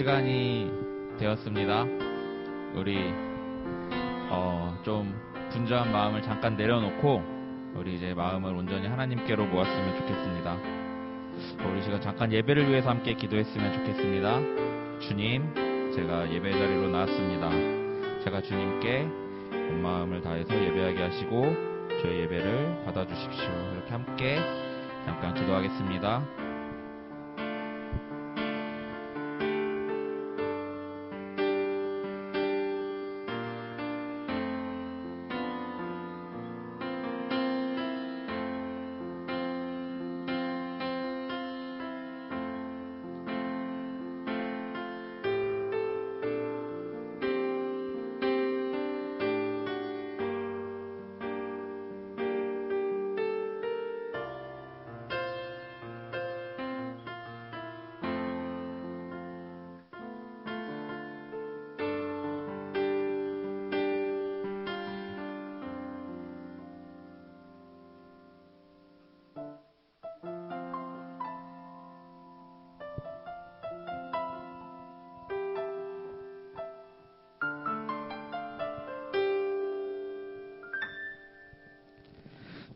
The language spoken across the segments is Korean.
시간이 되었습니다. 우리 좀 분주한 마음을 잠깐 내려놓고 우리 이제 마음을 온전히 하나님께로 모았으면 좋겠습니다. 우리 시간 잠깐 예배를 위해서 함께 기도했으면 좋겠습니다. 주님, 제가 예배 자리로 나왔습니다. 제가 주님께 온 마음을 다해서 예배하게 하시고 저의 예배를 받아주십시오. 이렇게 함께 잠깐 기도하겠습니다.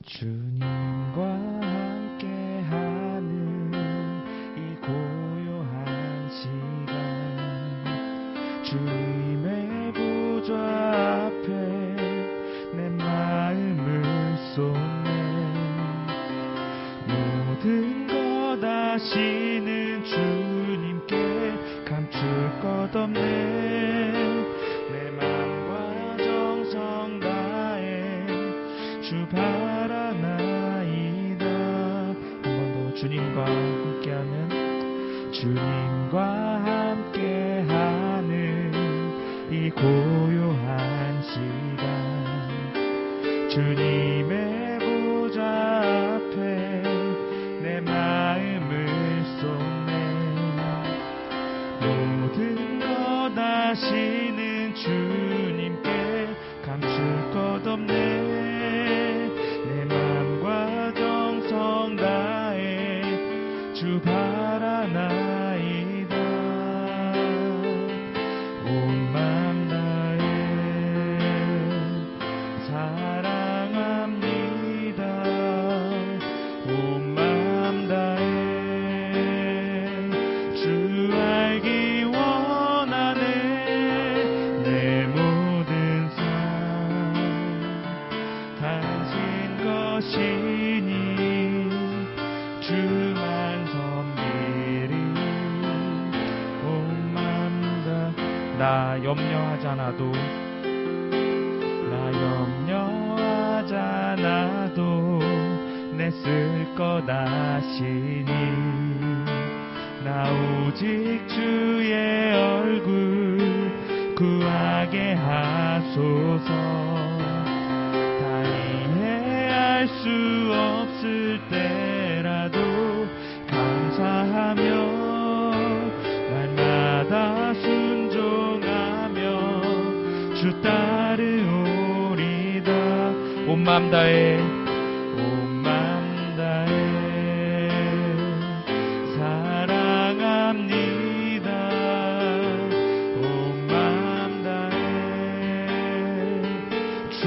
주님과 함께하는 이 고요한 시간, 주님의 보좌 앞에 내 마음을 쏟네. 모든 것 아시는 주님께 감출 것 없네. 내 맘과 정성 다해 주 바라나이다. 한 번 더 주님과 함께하는 이 고요한 시간, 주님의 보좌 앞에 내 마음을 쏟네. 모든 것 아시는 주님께 감출 것 없네. 주 바라나이다. 온 맘 다해 사랑합니다. 온 맘 다해 주 알기 원하네. 내 모든 삶 당신 것이니 주만 섬기리. 온 맘 다 나 염려하지 않아도 내 쓸 것 아시니. 나 오직 주의 얼굴 구하게 하소서. 다 이해할 수 없을 때라도 감사하며 날마다 순종하며 주 따르오리다. 온 맘 다해 사랑합니다. 온 맘 다해 주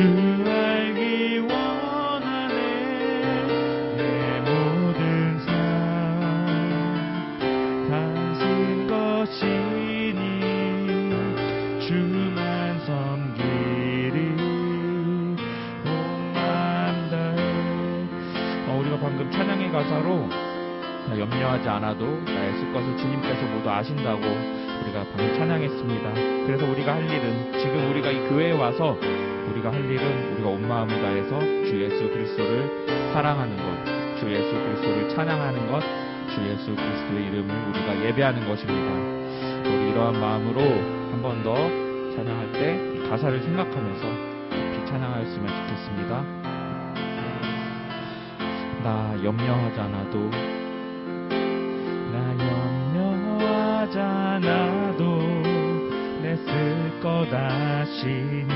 알기 원하네. 내 모든 삶 당신 것이니 주만 섬기리. 온 맘 다해. 우리가 방금 찬양의 가사로 염려하지 않아도 나의 쓸 것을 주님께서 모두 아신다고 우리가 방금 찬양했습니다. 그래서 우리가 할 일은, 지금 우리가 이 교회에 와서 우리가 할 일은 우리가 온 마음을 다해서 주 예수 그리스도를 사랑하는 것, 주 예수 그리스도를 찬양하는 것, 주 예수 그리스도의 이름을 우리가 예배하는 것입니다. 우리 이러한 마음으로 한 번 더 찬양할 때 가사를 생각하면서 깊이 찬양하였으면 좋겠습니다. 나 염려하지 않아도 내 쓸 것 아시니.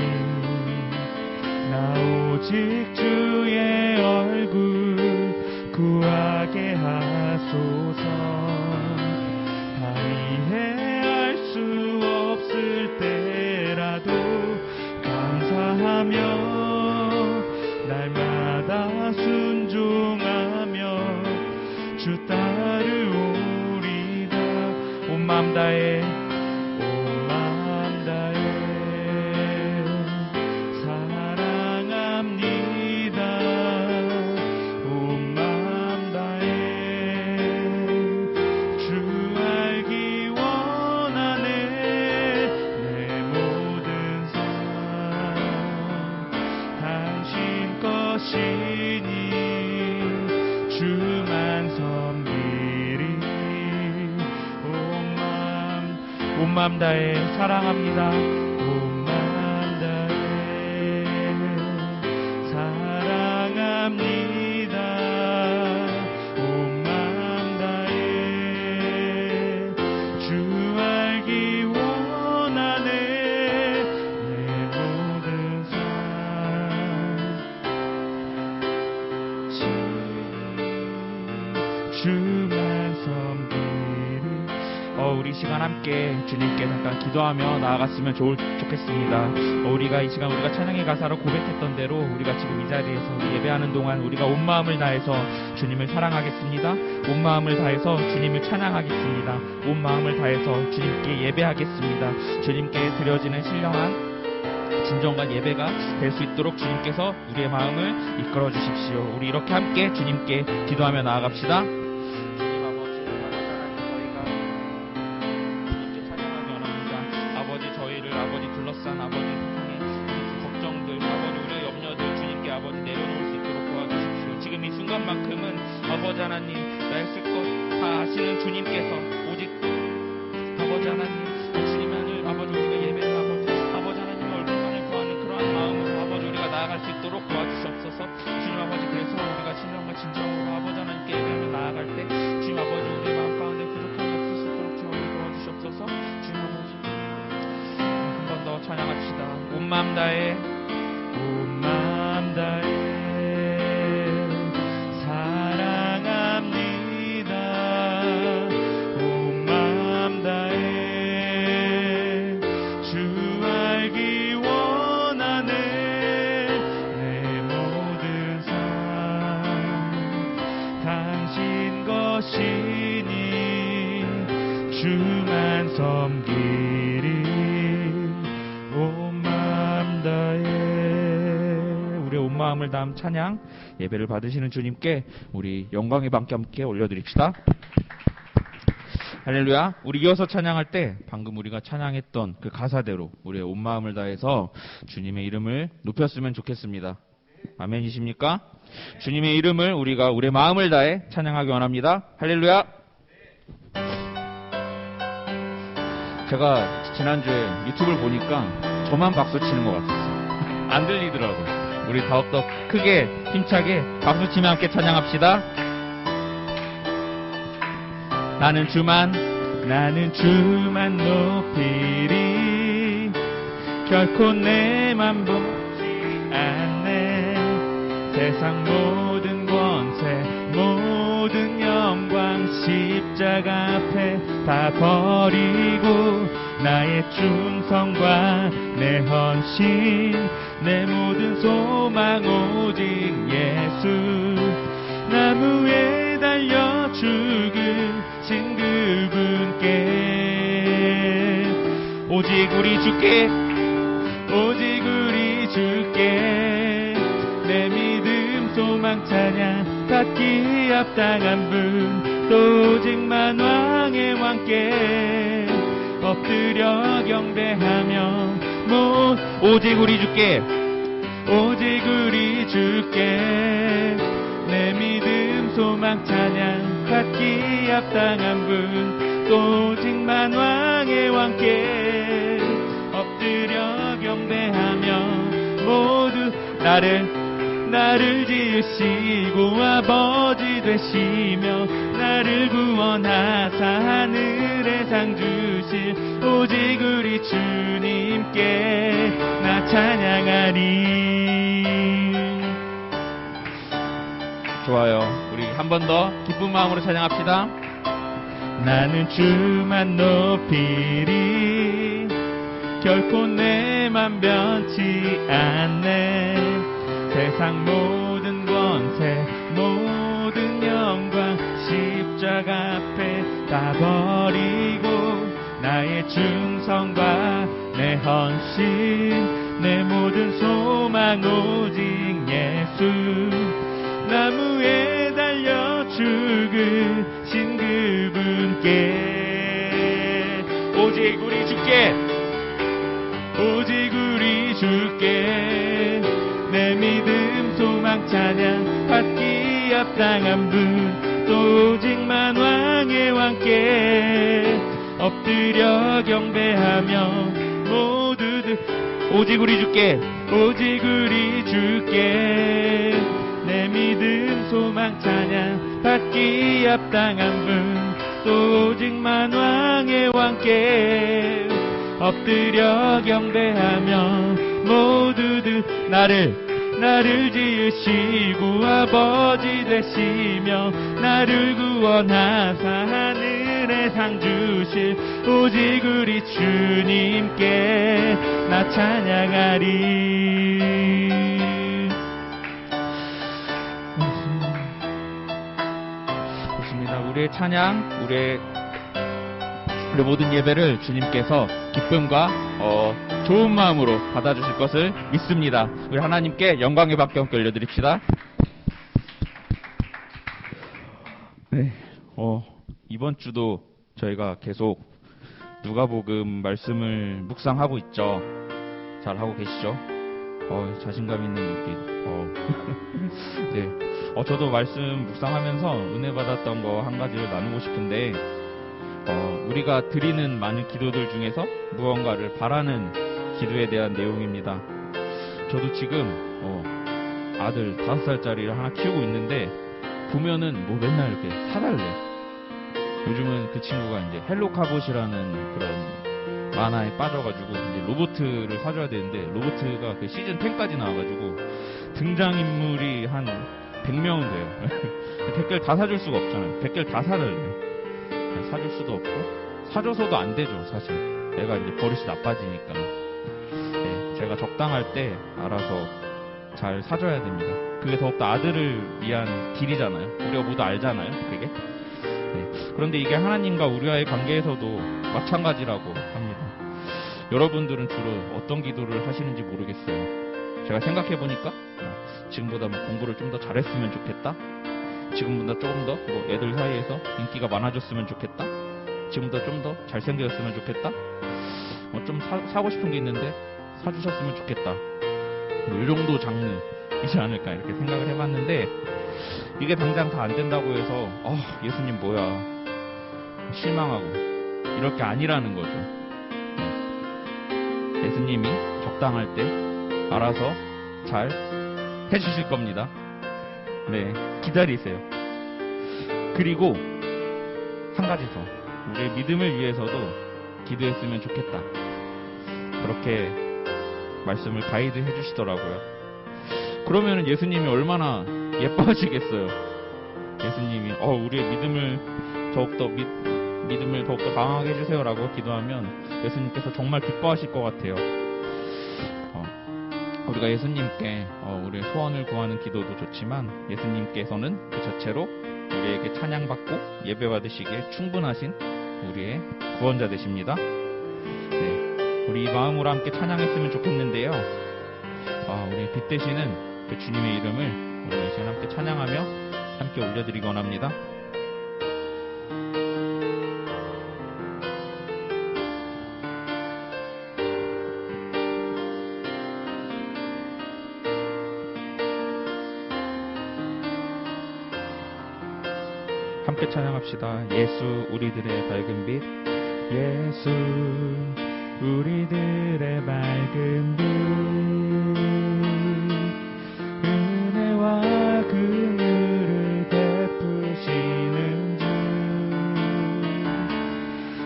나 오직 주의 얼굴 구하게 하소서. 다 이해할 마음 다해 사랑합니다. 온 마음 다해 사랑합니다. 온 마음 다해 주 알기 원하네. 내 모든 삶 주만 섬기리. 우리 시간 함께 주님께 잠깐 기도하며 나아갔으면 좋겠습니다. 우리가 이 시간 우리가 찬양의 가사로 고백했던 대로 우리가 지금 이 자리에서 예배하는 동안 우리가 온 마음을 다해서 주님을 사랑하겠습니다. 온 마음을 다해서 주님을 찬양하겠습니다. 온 마음을 다해서 주님께 예배하겠습니다. 주님께 드려지는 신령한 진정한 예배가 될 수 있도록 주님께서 우리의 마음을 이끌어 주십시오. 우리 이렇게 함께 주님께 기도하며 나아갑시다. 주님 아버지, 저희가 주님께 찬양하며 원합니다. 아버지, 저희를 아버지 둘러싼 아버지 세상의 걱정들, 아버지 우리의 염려들 주님께 아버지 내려놓을 수 있도록 도와주십시오. 지금 이 순간만큼은 아버지 하나님, 나의 쓸 것 다 아시는 주님께서 오직 아버지 하나님, 주님만을 아버지 우리가 예배를 아버지 하나님 얼굴만을 구하는 그러한 마음으로 아버지 우리가 나아갈 수 있도록 도와주시옵소서. 주님 아버지, 그래서 우리가 신령과 진정으로 아버지 하나님께 예배를 나아갈 때 주님 아버지 우리의 마음 가운데 부족함이 없을 수 있도록 도와주시옵소서. 주님 아버지 한 번 더 찬양합시다. 온 마음 다해 온 마음 다해 사랑합니다. 온 마음 다해 주 알기 원하네. 내 모든 삶 당신 것이니 주만 섬기리. 온 마음 다해 우리의 온 마음을 다한 찬양 예배를 받으시는 주님께 우리 영광의 밤께 함께 올려드립시다. 할렐루야. 우리 이어서 찬양할 때 방금 우리가 찬양했던 그 가사대로 우리의 온 마음을 다해서 주님의 이름을 높였으면 좋겠습니다. 아멘이십니까? 주님의 이름을 우리가 우리의 마음을 다해 찬양하기 원합니다. 할렐루야. 제가 지난주에 유튜브를 보니까 저만 박수 치는 것 같았어요. 안 들리더라고요. 우리 더욱더 크게 힘차게 박수 치며 함께 찬양합시다. 나는 주만 높이리. 결코 내만 보지 않네. 세상 모든 권세 모든 영광 십자가 앞에 다 버리고 나의 충성과 내 헌신 내 모든 소망 오직 예수. 나무에 달려 죽으신 그분께 오직 우리 주께 내 믿음 소망 찬양 받기 합당한 분 또 오직만 왕의 왕께 엎드려 경배하며 오직 우리 주께 내 믿음 소망 찬양 받기 합당한 분 또 오직만 왕의 왕께 엎드려 경배하며 모두 나를 지으시고 아버지 되시며 나를 구원하사 하늘의 상 주실 오직 우리 주님께 나 찬양하리. 좋아요. 우리 한 번 더 기쁜 마음으로 찬양합시다. 나는 주만 높이리. 결코 내만 변치 않네. 세상 모든 권세 모든 영광 십자가 앞에 다 버리고 나의 충성과 내 헌신 내 모든 소망 오직 예수. 나무에 달려 죽으신 그분께 오직 우리 주께 내 믿음 소망 찬양 받기 합당한 분 또 오직만 왕의 왕께 엎드려 경배하며 모두들 오직 우리 주께 오직 우리 주께 내 믿음 소망 찬양 받기 합당한 분 또 오직 만왕의 왕께 엎드려 경배하며 모두들 나를 지으시고 아버지 되시며 나를 구원하사 하늘에 상 주실 오직 우리 주님께 나 찬양하리. 좋습니다. 우리의 찬양, 우리 모든 예배를 주님께서 기쁨과 좋은 마음으로 받아주실 것을 믿습니다. 우리 하나님께 영광의 박수 함께 올려드립시다. 네, 이번 주도 저희가 계속 누가복음 말씀을 묵상하고 있죠. 잘 하고 계시죠? 자신감 있는 눈빛. 네, 저도 말씀 묵상하면서 은혜 받았던 거 한 가지를 나누고 싶은데, 우리가 드리는 많은 기도들 중에서 무언가를 바라는 기도에 대한 내용입니다. 저도 지금 아들 5살짜리를 하나 키우고 있는데 보면은 뭐 맨날 이렇게 사달래. 요즘은 그 친구가 이제 헬로 카봇이라는 그런 만화에 빠져가지고 이제 로보트를 사줘야 되는데 로보트가 그 시즌 10까지 나와가지고 등장인물이 한 100명은 돼요. 100개를 다 사줄 수가 없잖아요. 100개를 다 사달래. 사줄 수도 없고 사줘서도 안 되죠. 사실 애가 이제 버릇이 나빠지니까. 네, 제가 적당할 때 알아서 잘 사줘야 됩니다. 그게 더욱더 아들을 위한 길이잖아요. 우리가 모두 알잖아요. 그게. 네, 그런데 이게 하나님과 우리와의 관계에서도 마찬가지라고 합니다. 여러분들은 주로 어떤 기도를 하시는지 모르겠어요. 제가 생각해보니까 지금보다 공부를 좀 더 잘했으면 좋겠다, 지금보다 조금 더 애들 사이에서 인기가 많아졌으면 좋겠다, 지금보다 좀 더 잘생겼으면 좋겠다, 좀 사고 싶은 게 있는데 사주셨으면 좋겠다, 이 정도 장르이지 않을까 이렇게 생각을 해봤는데, 이게 당장 다 안 된다고 해서 예수님 뭐야 실망하고 이럴 게 아니라는 거죠. 예수님이 적당할 때 알아서 잘 해주실 겁니다. 네, 기다리세요. 그리고 한 가지 더, 우리의 믿음을 위해서도 기도했으면 좋겠다, 그렇게 말씀을 가이드 해주시더라고요. 그러면 예수님이 얼마나 예뻐하시겠어요. 예수님이 우리의 믿음을 더욱더 강하게 해주세요라고 기도하면 예수님께서 정말 기뻐하실 것 같아요. 우리가 예수님께 우리의 소원을 구하는 기도도 좋지만 예수님께서는 그 자체로 우리에게 찬양받고 예배받으시기에 충분하신 우리의 구원자 되십니다. 네, 우리 이 마음으로 함께 찬양했으면 좋겠는데요. 우리 빛 되시는 그 주님의 이름을 우리가 이 시간 함께 찬양하며 함께 올려드리기 원합니다. 함께 찬양합시다. 예수 우리들의 밝은 빛, 예수 우리들의 밝은 빛, 은혜와 긍휼을 베푸시는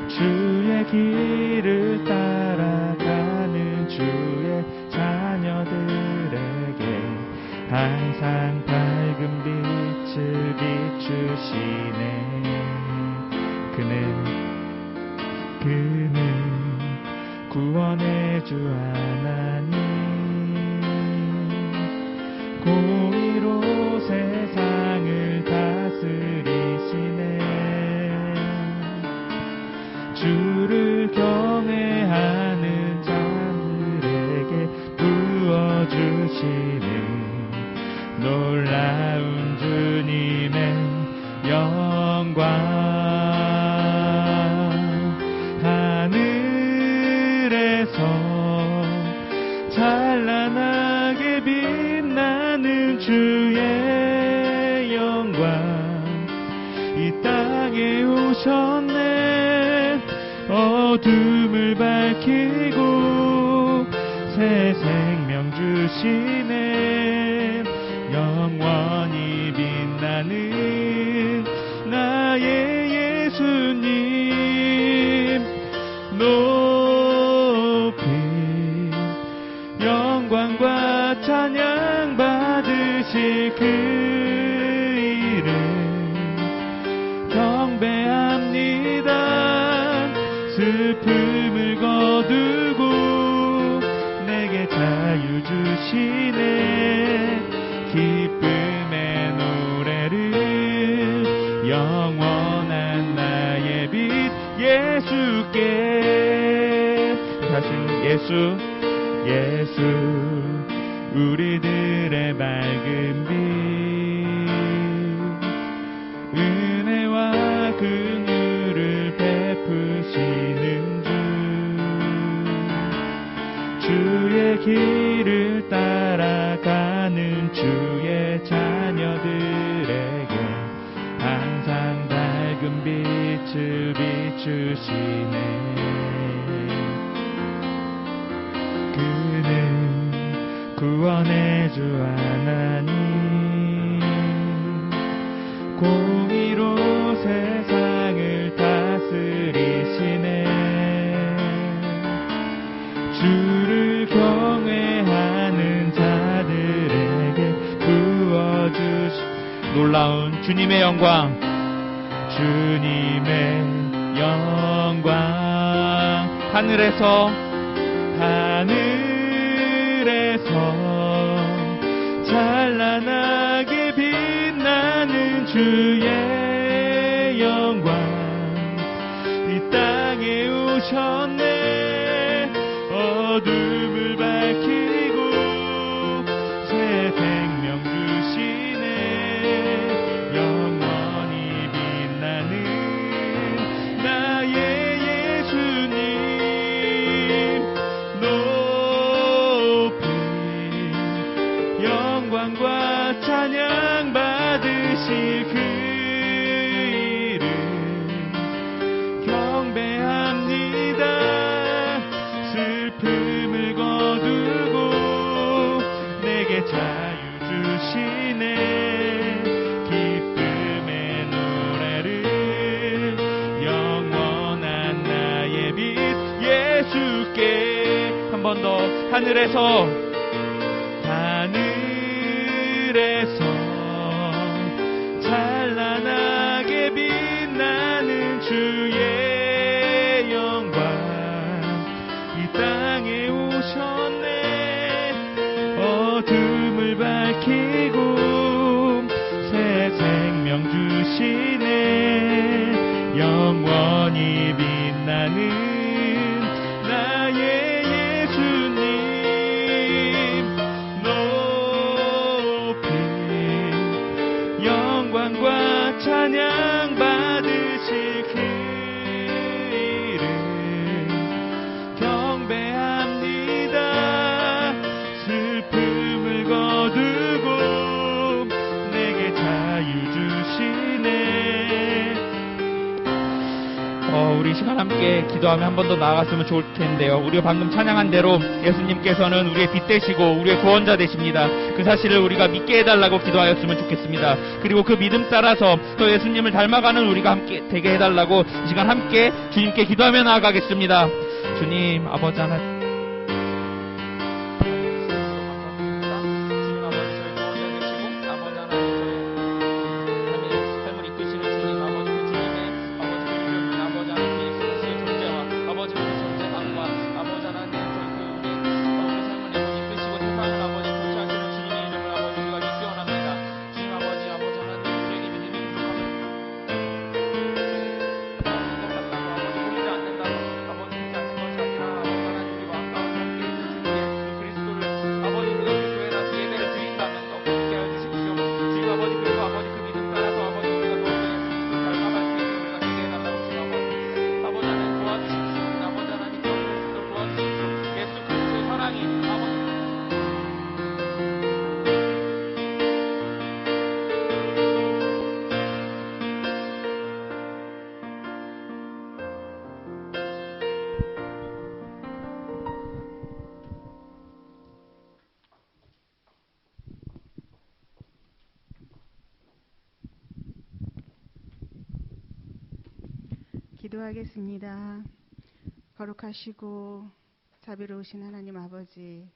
주, 주의 길을 따라가는 주의 자녀들에게 항상 밝은 빛을 비추시네. 그는 구원의 주 하나님, 공의로 세상을 다스리시네. 주를 경외하는 자들에게 부어주시는 놀라운 주님의 영광, 하늘에서 찬란하게 빛나는 주의 영광 이 땅에 오셨네. 어둠을 밝히고 새 생명 주시네. 영원히 빛나는 나의 예수님 높이 영광과 찬양 받으실 그 이름 경배합니다. 슬픔을 거두고 내게 자유 주시네. 기쁨의 노래를 영원한 나의 빛 예수께. 다시 예수 우리들의 맑은 빛 은혜와 긍휼을 베푸시는 주의 길을 따라가는 주의 자녀들에게 항상 밝은 빛을 비추시네. 그는 구원의 주 하나님 공의로 세상을 다스리시네. 주를 경외하는 자들에게 부어주시 놀라운 주님의 영광. 주님의 영광 하늘에서 찬란하게 빛나는 주의 영광 이 땅에 오셨네. 어둠을 밝히고 새 생명 주시네. 영원히 빛나는 나의 예수님 높이 영광과 찬양 받으실 그 이름 경배합니다. 슬픔을 거두고 내게 자유 주시네. 기쁨의 노래를 영원한 나의 빛 예수께. 한 번 더 하늘에서 찬란하게 빛나는 주의 영광 이 땅에 오셨네. 어둠을 밝히고 새 생명 주시네. 영원히 빛나는 나의 영광과 찬양 받으실 그 이름 경배합니다. 슬픔을 거두고 내게 자유 주시네. 우리 시간 함께 기도하며 한 번 더 나아갔으면 좋을 텐데요. 우리가 방금 찬양한 대로 예수님께서는 우리의 빛 되시고 우리의 구원자 되십니다. 그 사실을 우리가 믿게 해달라고 기도하였으면 좋겠습니다. 그리고 그 믿음 따라서 또 예수님을 닮아가는 우리가 함께 되게 해달라고 이 시간 함께 주님께 기도하며 나아가겠습니다. 주님 아버지 하나님 기도하겠습니다. 거룩하시고 자비로우신 하나님 아버지,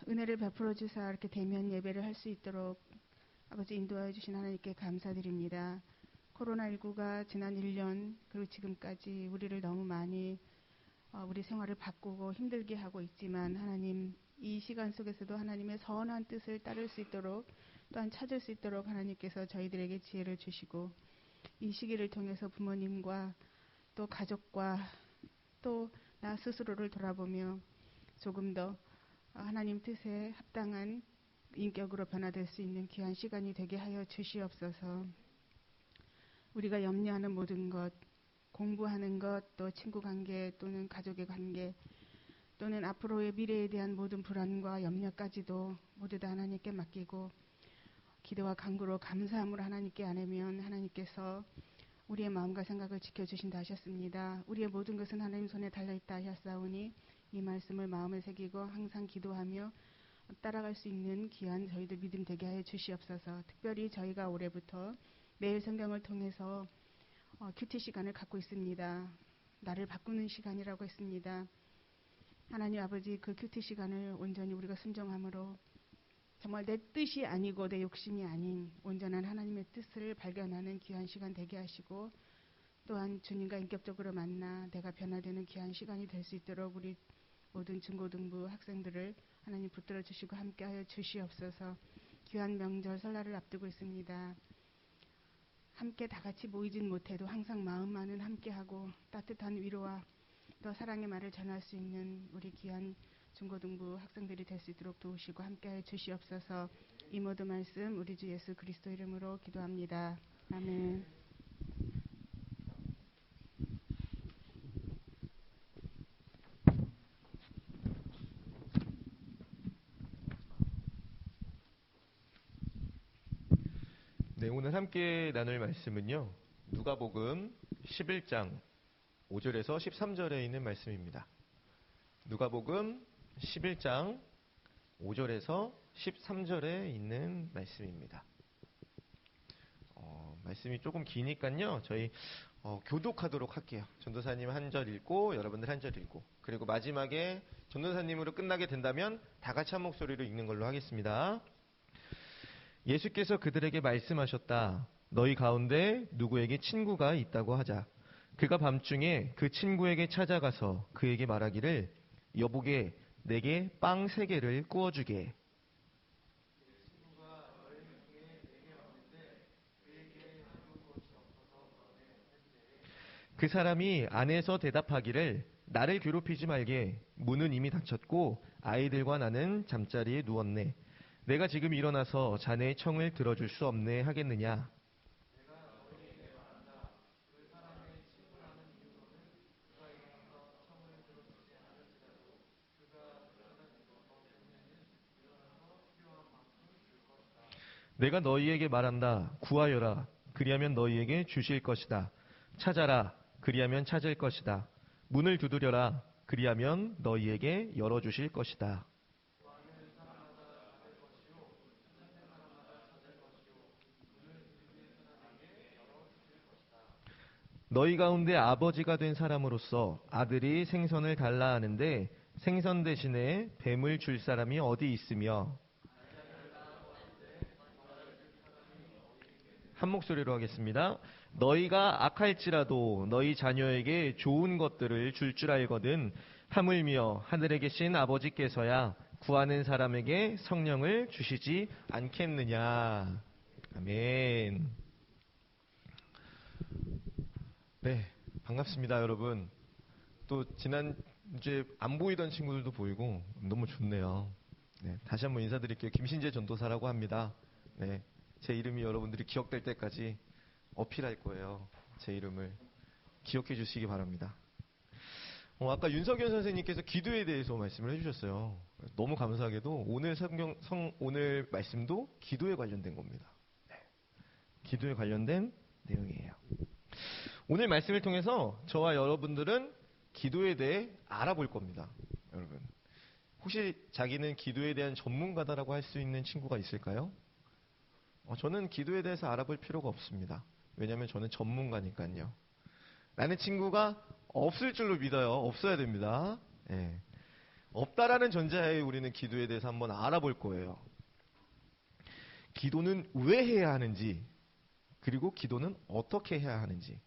은혜를 베풀어 주사 이렇게 대면 예배를 할 수 있도록 아버지 인도하여 주신 하나님께 감사드립니다. 코로나19가 지난 1년 그리고 지금까지 우리를 너무 많이 우리 생활을 바꾸고 힘들게 하고 있지만, 하나님 이 시간 속에서도 하나님의 선한 뜻을 따를 수 있도록, 또한 찾을 수 있도록 하나님께서 저희들에게 지혜를 주시고, 이 시기를 통해서 부모님과 또 가족과 또 나 스스로를 돌아보며 조금 더 하나님 뜻에 합당한 인격으로 변화될 수 있는 귀한 시간이 되게 하여 주시옵소서. 우리가 염려하는 모든 것, 공부하는 것, 또 친구 관계 또는 가족의 관계, 또는 앞으로의 미래에 대한 모든 불안과 염려까지도 모두 다 하나님께 맡기고 기도와 간구로 감사함으로 하나님께 아뢰면 하나님께서 우리의 마음과 생각을 지켜주신다 하셨습니다. 우리의 모든 것은 하나님 손에 달려있다 하셨사오니 이 말씀을 마음에 새기고 항상 기도하며 따라갈 수 있는 귀한 저희들 믿음 되게 하여 주시옵소서. 특별히 저희가 올해부터 매일 성경을 통해서 큐티 시간을 갖고 있습니다. 나를 바꾸는 시간이라고 했습니다. 하나님 아버지, 그 큐티 시간을 온전히 우리가 순종함으로 정말 내 뜻이 아니고 내 욕심이 아닌 온전한 하나님의 뜻을 발견하는 귀한 시간 되게 하시고, 또한 주님과 인격적으로 만나 내가 변화되는 귀한 시간이 될 수 있도록 우리 모든 중고등부 학생들을 하나님 붙들어 주시고 함께하여 주시옵소서. 귀한 명절 설날을 앞두고 있습니다. 함께 다 같이 모이진 못해도 항상 마음만은 함께하고 따뜻한 위로와 또 사랑의 말을 전할 수 있는 우리 귀한 중고등부 학생들이 될 수 있도록 도우시고 함께하여 주시옵소서. 이 모든 말씀 우리 주 예수 그리스도 이름으로 기도합니다. 아멘. 네, 오늘 함께 나눌 말씀은요, 누가복음 11장 5절에서 13절에 있는 말씀입니다. 누가복음 11장 5절에서 13절에 있는 말씀입니다. 말씀이 조금 기니까요, 저희 교독하도록 할게요. 전도사님 한 절 읽고 여러분들 한 절 읽고, 그리고 마지막에 전도사님으로 끝나게 된다면 다 같이 한 목소리로 읽는 걸로 하겠습니다. 예수께서 그들에게 말씀하셨다. 너희 가운데 누구에게 친구가 있다고 하자. 그가 밤중에 그 친구에게 찾아가서 그에게 말하기를, 여보게 내게 빵 3개를 구워주게. 그 사람이 안에서 대답하기를, 나를 괴롭히지 말게. 문은 이미 닫혔고 아이들과 나는 잠자리에 누웠네. 내가 지금 일어나서 자네의 청을 들어줄 수 없네 하겠느냐. 내가 너희에게 말한다. 구하여라. 그리하면 너희에게 주실 것이다. 찾아라. 그리하면 찾을 것이다. 문을 두드려라. 그리하면 너희에게 열어주실 것이다. 너희 가운데 아버지가 된 사람으로서 아들이 생선을 달라 하는데 생선 대신에 뱀을 줄 사람이 어디 있으며. 한 목소리로 하겠습니다. 너희가 악할지라도 너희 자녀에게 좋은 것들을 줄 줄 알거든 하물며 하늘에 계신 아버지께서야 구하는 사람에게 성령을 주시지 않겠느냐. 아멘. 네, 반갑습니다, 여러분. 또 지난주에 안 보이던 친구들도 보이고 너무 좋네요. 네, 다시 한번 인사드릴게요. 김신재 전도사라고 합니다. 네, 제 이름이 여러분들이 기억될 때까지 어필할 거예요. 제 이름을 기억해 주시기 바랍니다. 아까 윤석현 선생님께서 기도에 대해서 말씀을 해주셨어요. 너무 감사하게도 오늘 말씀도 기도에 관련된 겁니다. 네, 기도에 관련된 내용이에요. 오늘 말씀을 통해서 저와 여러분들은 기도에 대해 알아볼 겁니다. 여러분, 혹시 자기는 기도에 대한 전문가다라고 할 수 있는 친구가 있을까요? 저는 기도에 대해서 알아볼 필요가 없습니다. 왜냐하면 저는 전문가니까요. 라는 친구가 없을 줄로 믿어요. 없어야 됩니다. 예. 없다라는 전제하에 우리는 기도에 대해서 한번 알아볼 거예요. 기도는 왜 해야 하는지, 그리고 기도는 어떻게 해야 하는지.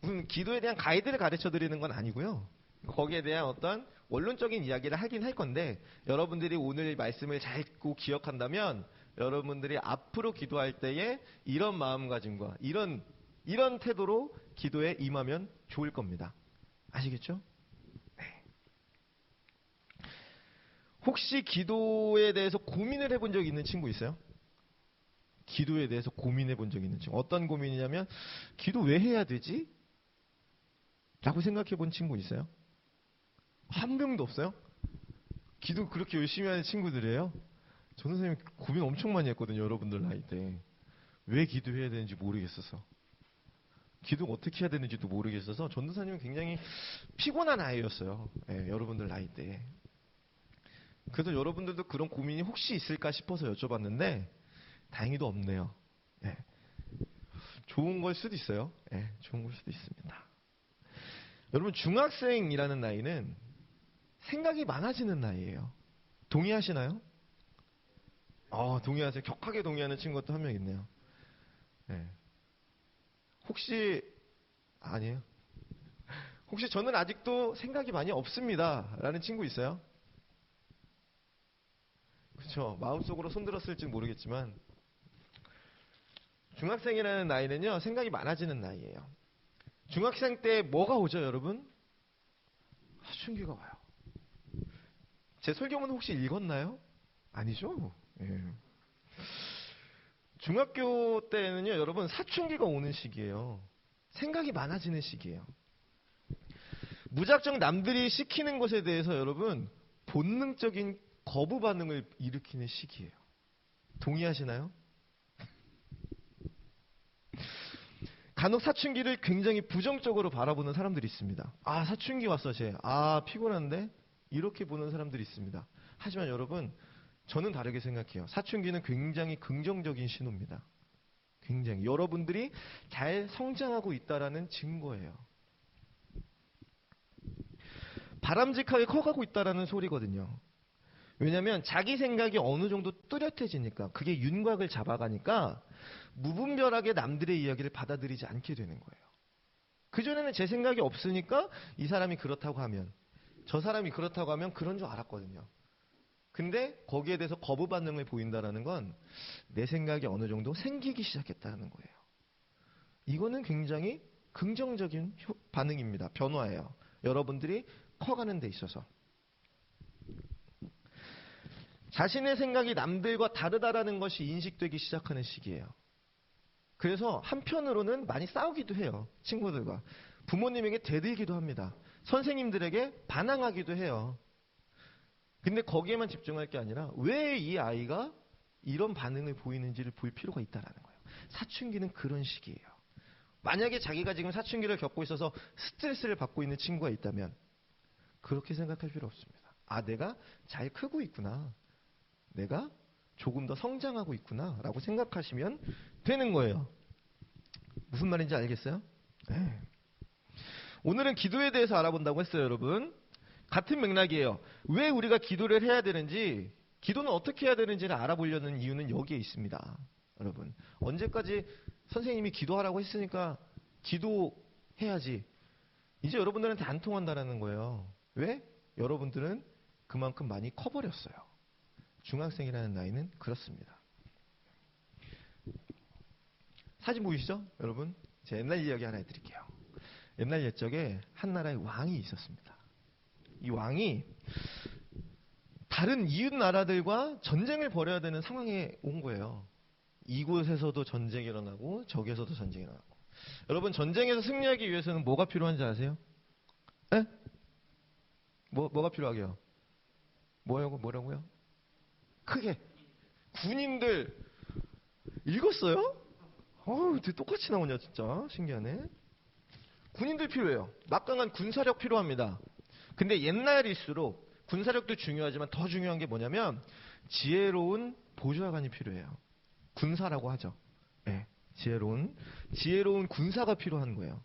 무슨 기도에 대한 가이드를 가르쳐 드리는 건 아니고요. 거기에 대한 어떤 원론적인 이야기를 하긴 할 건데, 여러분들이 오늘 말씀을 잘 듣고 기억한다면 여러분들이 앞으로 기도할 때에 이런 마음가짐과 이런 태도로 기도에 임하면 좋을 겁니다. 아시겠죠? 네. 혹시 기도에 대해서 고민을 해본 적 있는 친구 있어요? 기도에 대해서 고민해 본 적 있는 친구. 어떤 고민이냐면, 기도 왜 해야 되지? 라고 생각해 본 친구 있어요? 한 명도 없어요? 기도 그렇게 열심히 하는 친구들이에요? 저는 선생님 고민 엄청 많이 했거든요. 여러분들 나이 때. 왜 기도해야 되는지 모르겠어서. 기도 어떻게 해야 되는지도 모르겠어서 전도사님은 굉장히 피곤한 아이였어요. 예, 여러분들 나이 때. 그래서 여러분들도 그런 고민이 혹시 있을까 싶어서 여쭤봤는데 다행히도 없네요. 예. 좋은 걸 수도 있어요. 예, 좋은 걸 수도 있습니다. 여러분, 중학생이라는 나이는 생각이 많아지는 나이예요. 동의하시나요? 동의하세요. 격하게 동의하는 친구가 또 한 명 있네요. 예. 혹시 아니에요? 혹시 저는 아직도 생각이 많이 없습니다 라는 친구 있어요? 그렇죠. 마음속으로 손들었을지 모르겠지만 중학생이라는 나이는요, 생각이 많아지는 나이예요. 중학생 때 뭐가 오죠, 여러분? 사춘기가 와요. 제 설교문 혹시 읽었나요? 아니죠? 예. 중학교 때는요, 여러분, 사춘기가 오는 시기예요. 생각이 많아지는 시기예요. 무작정 남들이 시키는 것에 대해서 여러분, 본능적인 거부 반응을 일으키는 시기예요. 동의하시나요? 간혹 사춘기를 굉장히 부정적으로 바라보는 사람들이 있습니다. 사춘기 왔어, 쟤. 피곤한데? 이렇게 보는 사람들이 있습니다. 하지만 여러분, 저는 다르게 생각해요. 사춘기는 굉장히 긍정적인 신호입니다. 굉장히. 여러분들이 잘 성장하고 있다라는 증거예요. 바람직하게 커가고 있다라는 소리거든요. 왜냐하면 자기 생각이 어느 정도 뚜렷해지니까, 그게 윤곽을 잡아가니까 무분별하게 남들의 이야기를 받아들이지 않게 되는 거예요. 그전에는 제 생각이 없으니까 이 사람이 그렇다고 하면, 저 사람이 그렇다고 하면 그런 줄 알았거든요. 근데 거기에 대해서 거부 반응을 보인다는 건 내 생각이 어느 정도 생기기 시작했다는 거예요. 이거는 굉장히 긍정적인 반응입니다. 변화예요. 여러분들이 커가는 데 있어서. 자신의 생각이 남들과 다르다라는 것이 인식되기 시작하는 시기예요. 그래서 한편으로는 많이 싸우기도 해요. 친구들과. 부모님에게 대들기도 합니다. 선생님들에게 반항하기도 해요. 근데 거기에만 집중할 게 아니라 왜 이 아이가 이런 반응을 보이는지를 볼 필요가 있다는 거예요. 사춘기는 그런 시기예요. 만약에 자기가 지금 사춘기를 겪고 있어서 스트레스를 받고 있는 친구가 있다면 그렇게 생각할 필요 없습니다. 내가 잘 크고 있구나. 내가 조금 더 성장하고 있구나 라고 생각하시면 되는 거예요. 무슨 말인지 알겠어요? 네. 오늘은 기도에 대해서 알아본다고 했어요, 여러분. 같은 맥락이에요. 왜 우리가 기도를 해야 되는지, 기도는 어떻게 해야 되는지를 알아보려는 이유는 여기에 있습니다. 여러분, 언제까지 선생님이 기도하라고 했으니까 기도해야지. 이제 여러분들한테 안 통한다는 거예요. 왜? 여러분들은 그만큼 많이 커버렸어요. 중학생이라는 나이는 그렇습니다. 사진 보이시죠? 여러분, 제가 옛날 이야기 하나 해드릴게요. 옛날 옛적에 한 나라에 왕이 있었습니다. 이 왕이 다른 이웃 나라들과 전쟁을 벌여야 되는 상황에 온 거예요. 이곳에서도 전쟁이 일어나고 저기에서도 전쟁이 일어나고. 여러분, 전쟁에서 승리하기 위해서는 뭐가 필요한지 아세요? 에? 뭐가 필요하게요? 뭐라고요? 크게. 군인들 읽었어요? 되게 똑같이 나오냐 진짜. 신기하네. 군인들 필요해요. 막강한 군사력 필요합니다. 근데 옛날일수록 군사력도 중요하지만 더 중요한 게 뭐냐면 지혜로운 보좌관이 필요해요. 군사라고 하죠. 네, 지혜로운 군사가 필요한 거예요.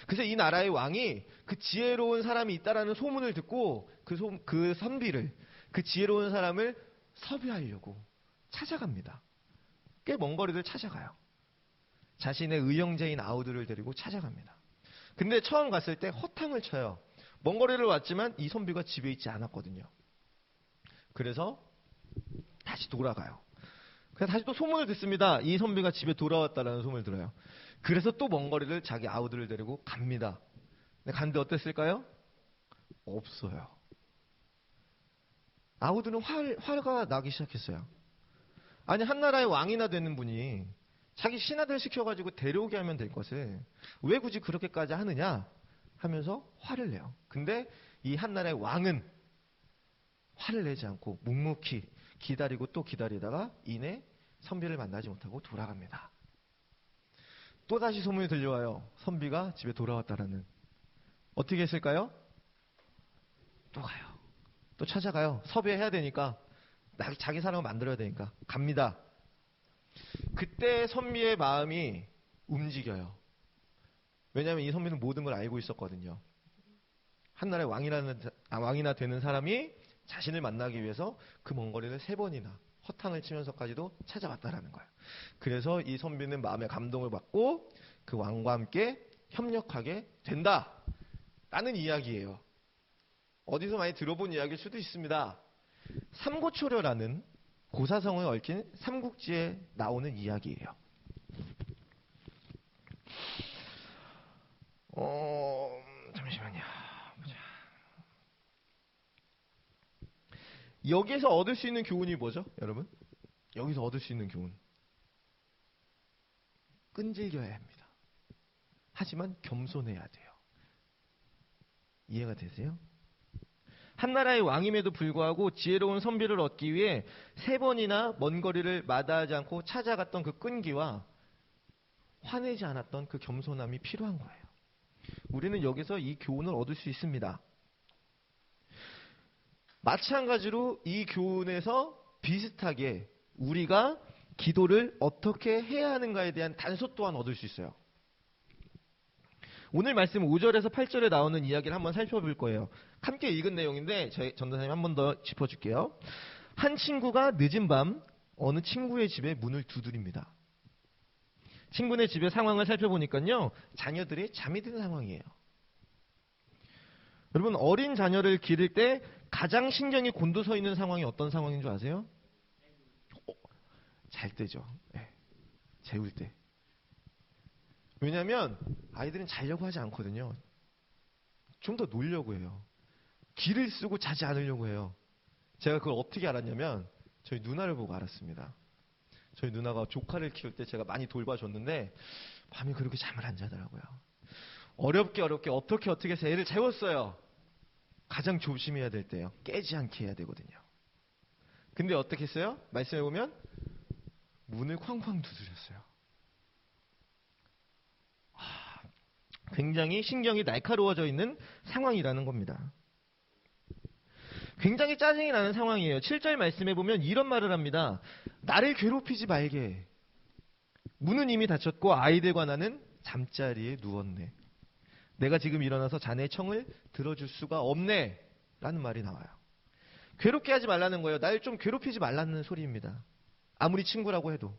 그래서 이 나라의 왕이 그 지혜로운 사람이 있다라는 소문을 듣고 그 선비를, 그 지혜로운 사람을 섭외하려고 찾아갑니다. 꽤 먼 거리를 찾아가요. 자신의 의형제인 아우들을 데리고 찾아갑니다. 근데 처음 갔을 때 허탕을 쳐요. 먼 거리를 왔지만 이 선비가 집에 있지 않았거든요. 그래서 다시 돌아가요. 그래서 다시 또 소문을 듣습니다. 이 선비가 집에 돌아왔다라는 소문을 들어요. 그래서 또 먼 거리를 자기 아우들을 데리고 갑니다. 근데 갔는데 어땠을까요? 없어요. 아우들은 화가 나기 시작했어요. 아니, 한 나라의 왕이나 되는 분이 자기 신하들 시켜가지고 데려오게 하면 될 것을 왜 굳이 그렇게까지 하느냐 하면서 화를 내요. 근데 이 한 나라의 왕은 화를 내지 않고 묵묵히 기다리고 또 기다리다가 이내 선비를 만나지 못하고 돌아갑니다. 또다시 소문이 들려와요. 선비가 집에 돌아왔다라는. 어떻게 했을까요? 또 가요. 또 찾아가요. 섭외해야 되니까. 자기 사람을 만들어야 되니까. 갑니다. 그때 선비의 마음이 움직여요. 왜냐하면 이 선비는 모든 걸 알고 있었거든요. 한 나라의 왕이나 되는 사람이 자신을 만나기 위해서 그 먼 거리를 3번이나 허탕을 치면서까지도 찾아왔다라는 거예요. 그래서 이 선비는 마음의 감동을 받고 그 왕과 함께 협력하게 된다 라는 이야기예요. 어디서 많이 들어본 이야기일 수도 있습니다. 삼고초려라는 고사성을 얽힌 삼국지에 나오는 이야기예요. 잠시만요. 보자. 여기에서 얻을 수 있는 교훈이 뭐죠, 여러분? 여기서 얻을 수 있는 교훈. 끈질겨야 합니다. 하지만 겸손해야 돼요. 이해가 되세요? 한 나라의 왕임에도 불구하고 지혜로운 선비를 얻기 위해 3번이나 먼 거리를 마다하지 않고 찾아갔던 그 끈기와 화내지 않았던 그 겸손함이 필요한 거예요. 우리는 여기서 이 교훈을 얻을 수 있습니다. 마찬가지로 이 교훈에서 비슷하게 우리가 기도를 어떻게 해야 하는가에 대한 단서 또한 얻을 수 있어요. 오늘 말씀 5절에서 8절에 나오는 이야기를 한번 살펴볼 거예요. 함께 읽은 내용인데 저희 전도사님 한 번 더 짚어줄게요. 한 친구가 늦은 밤 어느 친구의 집에 문을 두드립니다. 친구네 집의 상황을 살펴보니까요, 자녀들이 잠이 든 상황이에요. 여러분, 어린 자녀를 기를 때 가장 신경이 곤두서 있는 상황이 어떤 상황인 줄 아세요? 잘 때죠. 네. 재울 때. 왜냐하면 아이들은 자려고 하지 않거든요. 좀 더 놀려고 해요. 기를 쓰고 자지 않으려고 해요. 제가 그걸 어떻게 알았냐면 저희 누나를 보고 알았습니다. 저희 누나가 조카를 키울 때 제가 많이 돌봐줬는데 밤에 그렇게 잠을 안 자더라고요. 어렵게 어떻게 해서 애를 재웠어요. 가장 조심해야 될 때요. 깨지 않게 해야 되거든요. 근데 어떻게 했어요? 말씀해 보면 문을 쾅쾅 두드렸어요. 굉장히 신경이 날카로워져 있는 상황이라는 겁니다. 굉장히 짜증이 나는 상황이에요. 7절 말씀해 보면 이런 말을 합니다. 나를 괴롭히지 말게. 문은 이미 닫혔고 아이들과 나는 잠자리에 누웠네. 내가 지금 일어나서 자네의 청을 들어줄 수가 없네. 라는 말이 나와요. 괴롭게 하지 말라는 거예요. 날 좀 괴롭히지 말라는 소리입니다. 아무리 친구라고 해도.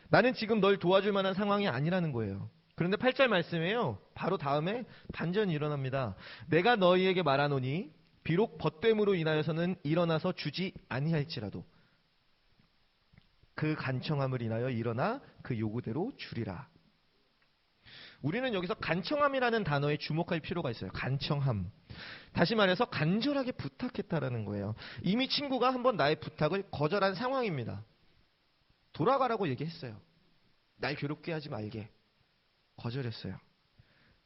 나는 지금 널 도와줄 만한 상황이 아니라는 거예요. 그런데 8절 말씀에요. 바로 다음에 반전이 일어납니다. 내가 너희에게 말하노니 비록 벗됨으로 인하여서는 일어나서 주지 아니할지라도 그 간청함을 인하여 일어나 그 요구대로 주리라. 우리는 여기서 간청함이라는 단어에 주목할 필요가 있어요. 간청함. 다시 말해서 간절하게 부탁했다라는 거예요. 이미 친구가 한번 나의 부탁을 거절한 상황입니다. 돌아가라고 얘기했어요. 날 괴롭게 하지 말게. 거절했어요.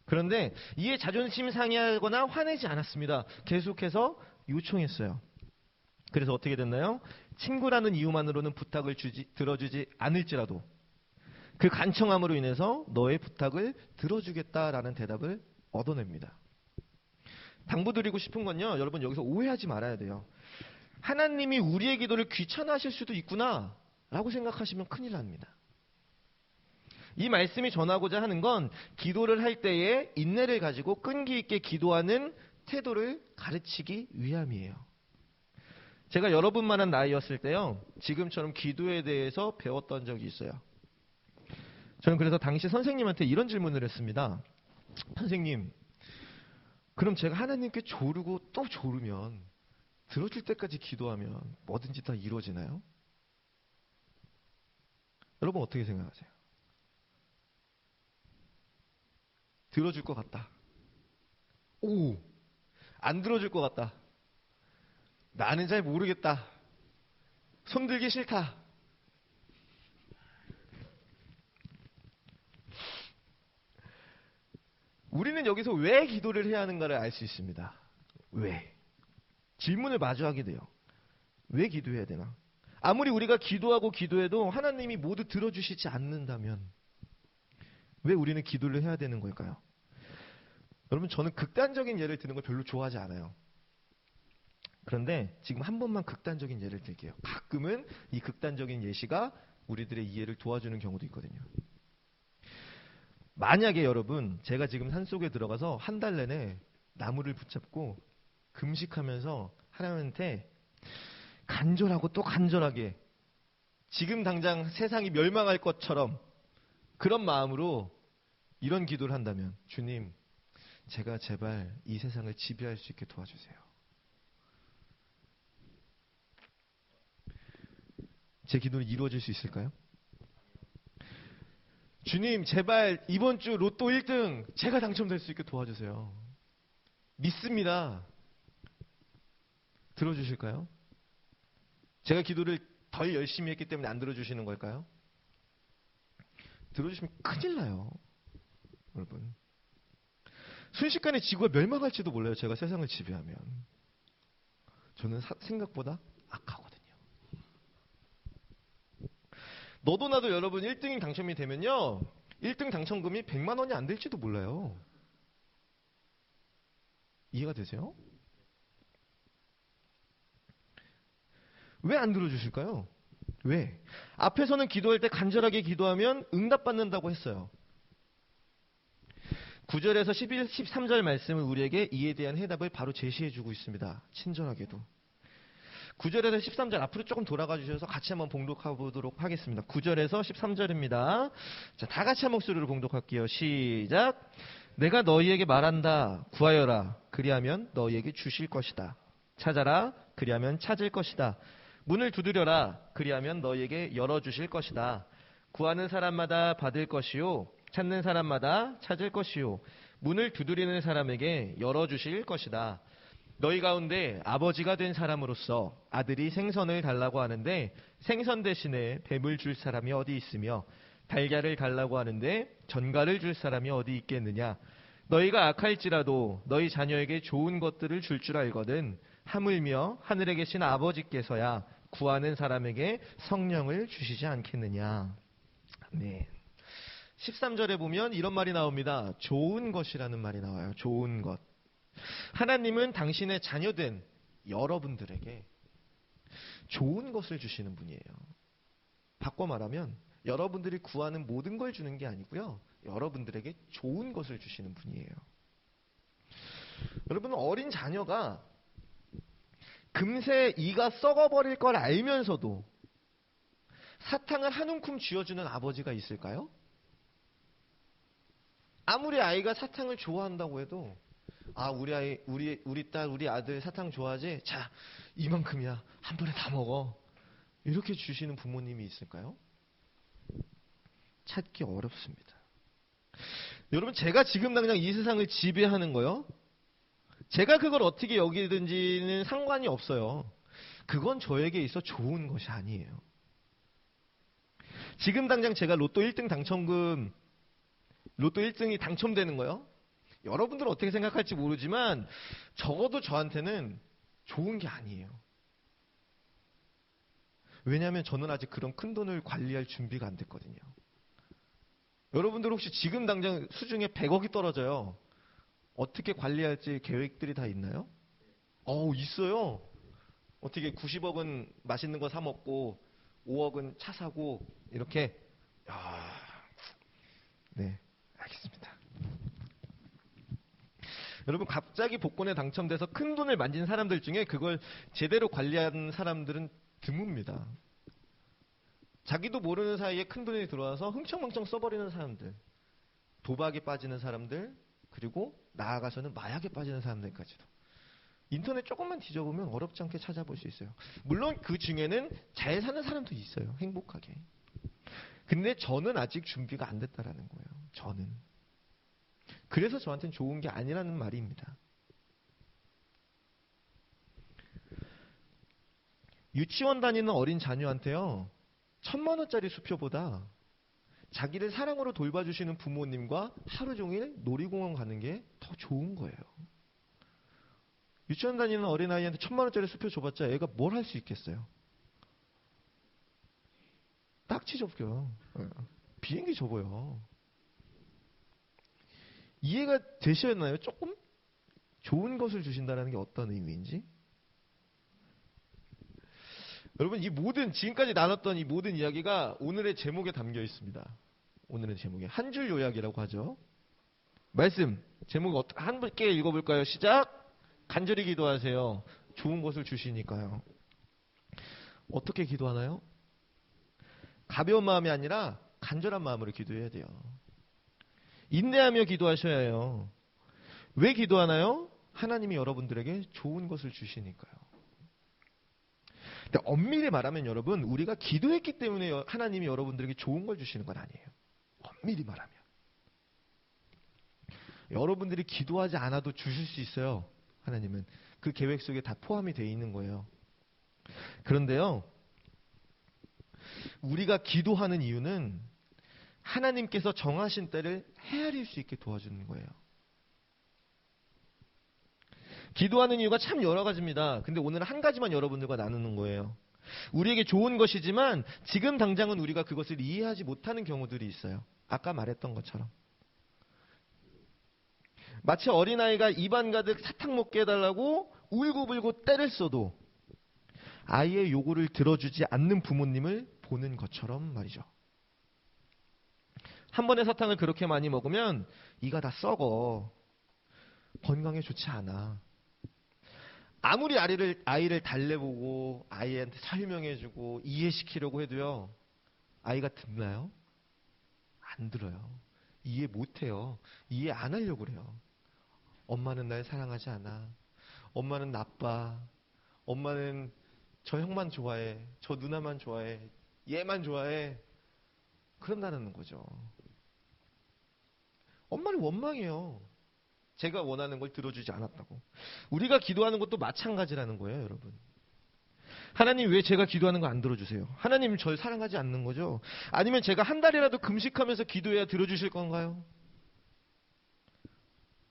그런데 이에 자존심 상해하거나 화내지 않았습니다. 계속해서 요청했어요. 그래서 어떻게 됐나요? 친구라는 이유만으로는 부탁을 들어주지 않을지라도 그 간청함으로 인해서 너의 부탁을 들어주겠다라는 대답을 얻어냅니다. 당부드리고 싶은 건요, 여러분 여기서 오해하지 말아야 돼요. 하나님이 우리의 기도를 귀찮아하실 수도 있구나 라고 생각하시면 큰일 납니다. 이 말씀이 전하고자 하는 건 기도를 할 때에 인내를 가지고 끈기 있게 기도하는 태도를 가르치기 위함이에요. 제가 여러분만한 나이였을 때요, 지금처럼 기도에 대해서 배웠던 적이 있어요. 저는 그래서 당시 선생님한테 이런 질문을 했습니다. 선생님, 그럼 제가 하나님께 조르고 또 조르면 들어줄 때까지 기도하면 뭐든지 다 이루어지나요? 여러분 어떻게 생각하세요? 들어줄 것 같다. 오, 안 들어줄 것 같다. 나는 잘 모르겠다. 손들기 싫다. 우리는 여기서 왜 기도를 해야 하는가를 알 수 있습니다. 왜? 질문을 마주하게 돼요. 왜 기도해야 되나? 아무리 우리가 기도하고 기도해도 하나님이 모두 들어주시지 않는다면 왜 우리는 기도를 해야 되는 걸까요? 여러분, 저는 극단적인 예를 드는 걸 별로 좋아하지 않아요. 그런데 지금 한 번만 극단적인 예를 들게요. 가끔은 이 극단적인 예시가 우리들의 이해를 도와주는 경우도 있거든요. 만약에 여러분, 제가 지금 산속에 들어가서 한 달 내내 나무를 붙잡고 금식하면서 하나님한테 간절하고 또 간절하게 지금 당장 세상이 멸망할 것처럼 그런 마음으로 이런 기도를 한다면, 주님, 제가 제발 이 세상을 지배할 수 있게 도와주세요. 제 기도는 이루어질 수 있을까요? 주님, 제발 이번 주 로또 1등 제가 당첨될 수 있게 도와주세요. 믿습니다. 들어주실까요? 제가 기도를 덜 열심히 했기 때문에 안 들어주시는 걸까요? 들어주시면 큰일 나요. 여러분. 순식간에 지구가 멸망할지도 몰라요. 제가 세상을 지배하면. 저는 생각보다 악하거든요. 너도 나도 여러분 1등이 당첨이 되면요, 1등 당첨금이 100만 원이 안 될지도 몰라요. 이해가 되세요? 왜 안 들어주실까요? 왜? 앞에서는 기도할 때 간절하게 기도하면 응답받는다고 했어요. 9절에서 11, 13절 말씀은 우리에게 이에 대한 해답을 바로 제시해주고 있습니다. 친절하게도. 9절에서 13절 앞으로 조금 돌아가 주셔서 같이 한번 봉독해 보도록 하겠습니다. 9절에서 13절입니다. 자, 다 같이 한 목소리로 봉독할게요. 시작. 내가 너희에게 말한다. 구하여라. 그리하면 너희에게 주실 것이다. 찾아라. 그리하면 찾을 것이다. 문을 두드려라. 그리하면 너희에게 열어주실 것이다. 구하는 사람마다 받을 것이요. 찾는 사람마다 찾을 것이요. 문을 두드리는 사람에게 열어주실 것이다. 너희 가운데 아버지가 된 사람으로서 아들이 생선을 달라고 하는데 생선 대신에 뱀을 줄 사람이 어디 있으며 달걀을 달라고 하는데 전갈을 줄 사람이 어디 있겠느냐. 너희가 악할지라도 너희 자녀에게 좋은 것들을 줄 줄 알거든. 하물며 하늘에 계신 아버지께서야 구하는 사람에게 성령을 주시지 않겠느냐. 네. 13절에 보면 이런 말이 나옵니다. 좋은 것이라는 말이 나와요. 좋은 것. 하나님은 당신의 자녀된 여러분들에게 좋은 것을 주시는 분이에요. 바꿔 말하면 여러분들이 구하는 모든 걸 주는 게 아니고요, 여러분들에게 좋은 것을 주시는 분이에요. 여러분, 어린 자녀가 금세 이가 썩어버릴 걸 알면서도 사탕을 한 움큼 쥐어주는 아버지가 있을까요? 아무리 아이가 사탕을 좋아한다고 해도, 아, 우리 아이, 우리 딸, 우리 아들 사탕 좋아하지? 자, 이만큼이야. 한 번에 다 먹어. 이렇게 주시는 부모님이 있을까요? 찾기 어렵습니다. 여러분, 제가 지금 당장 이 세상을 지배하는 거요, 제가 그걸 어떻게 여기든지는 상관이 없어요. 그건 저에게 있어 좋은 것이 아니에요. 지금 당장 제가 로또 1등 당첨금, 로또 1등이 당첨되는 거요, 여러분들은 어떻게 생각할지 모르지만 적어도 저한테는 좋은 게 아니에요. 왜냐하면 저는 아직 그런 큰 돈을 관리할 준비가 안 됐거든요. 여러분들 혹시 지금 당장 수중에 100억이 떨어져요. 어떻게 관리할지 계획들이 다 있나요? 있어요. 어떻게 90억은 맛있는 거 사 먹고 5억은 차 사고 이렇게. 네, 알겠습니다. 여러분, 갑자기 복권에 당첨돼서 큰 돈을 만진 사람들 중에 그걸 제대로 관리하는 사람들은 드뭅니다. 자기도 모르는 사이에 큰 돈이 들어와서 흥청망청 써버리는 사람들, 도박에 빠지는 사람들, 그리고 나아가서는 마약에 빠지는 사람들까지도. 인터넷 조금만 뒤져보면 어렵지 않게 찾아볼 수 있어요. 물론 그 중에는 잘 사는 사람도 있어요. 행복하게. 근데 저는 아직 준비가 안 됐다라는 거예요. 저는. 그래서 저한테는 좋은 게 아니라는 말입니다. 유치원 다니는 어린 자녀한테요, 1,000만 원짜리 수표보다 자기를 사랑으로 돌봐주시는 부모님과 하루 종일 놀이공원 가는 게 더 좋은 거예요. 유치원 다니는 어린아이한테 1,000만 원짜리 수표 줘봤자 애가 뭘 할 수 있겠어요? 딱지 접겨요. 비행기 접어요. 이해가 되셨나요? 조금? 좋은 것을 주신다는 게 어떤 의미인지? 여러분, 지금까지 나눴던 이 모든 이야기가 오늘의 제목에 담겨 있습니다. 오늘의 제목에 한 줄 요약이라고 하죠. 말씀, 제목 함께 읽어볼까요? 시작! 간절히 기도하세요. 좋은 것을 주시니까요. 어떻게 기도하나요? 가벼운 마음이 아니라 간절한 마음으로 기도해야 돼요. 인내하며 기도하셔야 해요. 왜 기도하나요? 하나님이 여러분들에게 좋은 것을 주시니까요. 근데 엄밀히 말하면 여러분, 우리가 기도했기 때문에 하나님이 여러분들에게 좋은 걸 주시는 건 아니에요. 엄밀히 말하면. 여러분들이 기도하지 않아도 주실 수 있어요. 하나님은. 그 계획 속에 다 포함이 되어 있는 거예요. 그런데요, 우리가 기도하는 이유는 하나님께서 정하신 때를 헤아릴 수 있게 도와주는 거예요. 기도하는 이유가 참 여러 가지입니다. 근데 오늘은 한 가지만 여러분들과 나누는 거예요. 우리에게 좋은 것이지만 지금 당장은 우리가 그것을 이해하지 못하는 경우들이 있어요. 아까 말했던 것처럼. 마치 어린아이가 입안 가득 사탕 먹게 해달라고 울고불고 때를 써도 아이의 요구를 들어주지 않는 부모님을 보는 것처럼 말이죠. 한 번에 사탕을 그렇게 많이 먹으면 이가 다 썩어. 건강에 좋지 않아. 아무리 아이를 달래보고 아이한테 설명해주고 이해시키려고 해도요, 아이가 듣나요? 안 들어요. 이해 못해요. 이해 안 하려고 그래요. 엄마는 날 사랑하지 않아. 엄마는 나빠. 엄마는 저 형만 좋아해. 저 누나만 좋아해. 얘만 좋아해. 그런다는 거죠. 엄마는 원망해요. 제가 원하는 걸 들어주지 않았다고. 우리가 기도하는 것도 마찬가지라는 거예요, 여러분. 하나님, 왜 제가 기도하는 거 안 들어주세요? 하나님, 저를 사랑하지 않는 거죠? 아니면 제가 한 달이라도 금식하면서 기도해야 들어주실 건가요?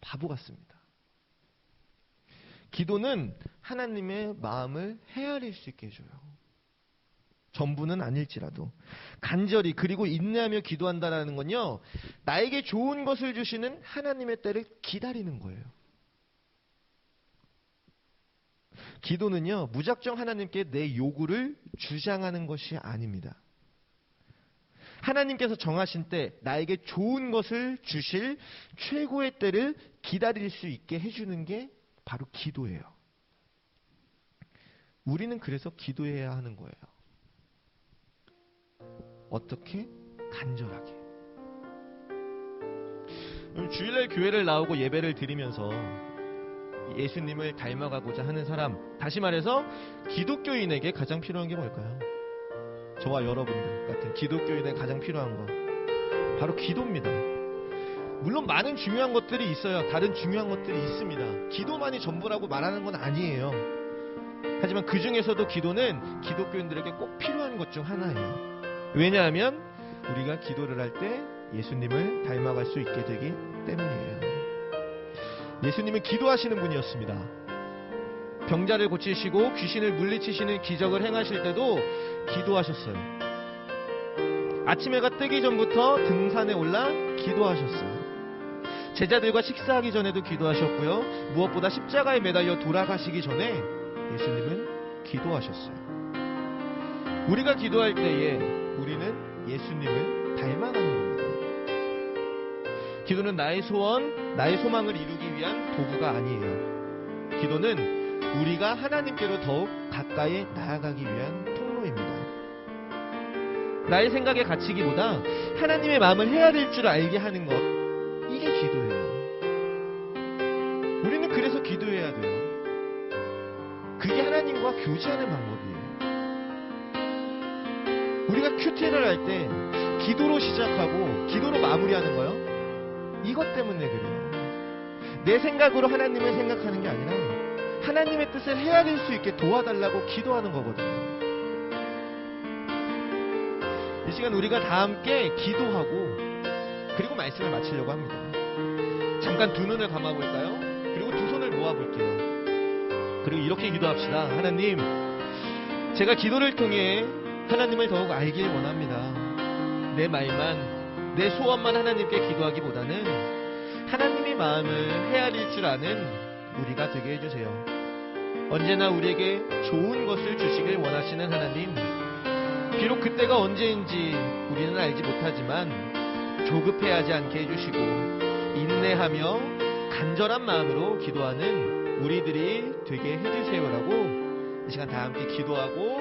바보 같습니다. 기도는 하나님의 마음을 헤아릴 수 있게 해줘요. 전부는 아닐지라도. 간절히 그리고 인내하며 기도한다는 건요, 나에게 좋은 것을 주시는 하나님의 때를 기다리는 거예요. 기도는요, 무작정 하나님께 내 요구를 주장하는 것이 아닙니다. 하나님께서 정하신 때 나에게 좋은 것을 주실 최고의 때를 기다릴 수 있게 해주는 게 바로 기도예요. 우리는 그래서 기도해야 하는 거예요. 어떻게? 간절하게. 주일날 교회를 나오고 예배를 드리면서 예수님을 닮아가고자 하는 사람, 다시 말해서 기독교인에게 가장 필요한 게 뭘까요? 저와 여러분들 같은 기독교인에 가장 필요한 거, 바로 기도입니다. 물론 많은 중요한 것들이 있어요. 다른 중요한 것들이 있습니다. 기도만이 전부라고 말하는 건 아니에요. 하지만 그 중에서도 기도는 기독교인들에게 꼭 필요한 것 중 하나예요. 왜냐하면 우리가 기도를 할 때 예수님을 닮아갈 수 있게 되기 때문이에요. 예수님은 기도하시는 분이었습니다. 병자를 고치시고 귀신을 물리치시는 기적을 행하실 때도 기도하셨어요. 아침 해가 뜨기 전부터 등산에 올라 기도하셨어요. 제자들과 식사하기 전에도 기도하셨고요. 무엇보다 십자가에 매달려 돌아가시기 전에 예수님은 기도하셨어요. 우리가 기도할 때에 우리는 예수님을 닮아가는 겁니다. 기도는 나의 소원, 나의 소망을 이루기 위한 도구가 아니에요. 기도는 우리가 하나님께로 더욱 가까이 나아가기 위한 통로입니다. 나의 생각에 갇히기보다 하나님의 마음을 헤아릴 줄 알게 하는 것, 이게 기도예요. 우리는 그래서 기도해야 돼요. 그게 하나님과 교제하는 방법이에요. 우리가 큐티를 할 때 기도로 시작하고 기도로 마무리하는 거요. 이것 때문에 그래요. 내 생각으로 하나님을 생각하는 게 아니라 하나님의 뜻을 헤아릴 수 있게 도와달라고 기도하는 거거든요. 이 시간 우리가 다 함께 기도하고 그리고 말씀을 마치려고 합니다. 잠깐 두 눈을 감아볼까요? 그리고 두 손을 모아볼게요. 그리고 이렇게 기도합시다. 하나님, 제가 기도를 통해 하나님을 더욱 알길 원합니다. 내 말만, 내 소원만 하나님께 기도하기보다는 하나님의 마음을 헤아릴 줄 아는 우리가 되게 해주세요. 언제나 우리에게 좋은 것을 주시길 원하시는 하나님, 비록 그때가 언제인지 우리는 알지 못하지만 조급해하지 않게 해주시고 인내하며 간절한 마음으로 기도하는 우리들이 되게 해주세요라고 이 시간 다 함께 기도하고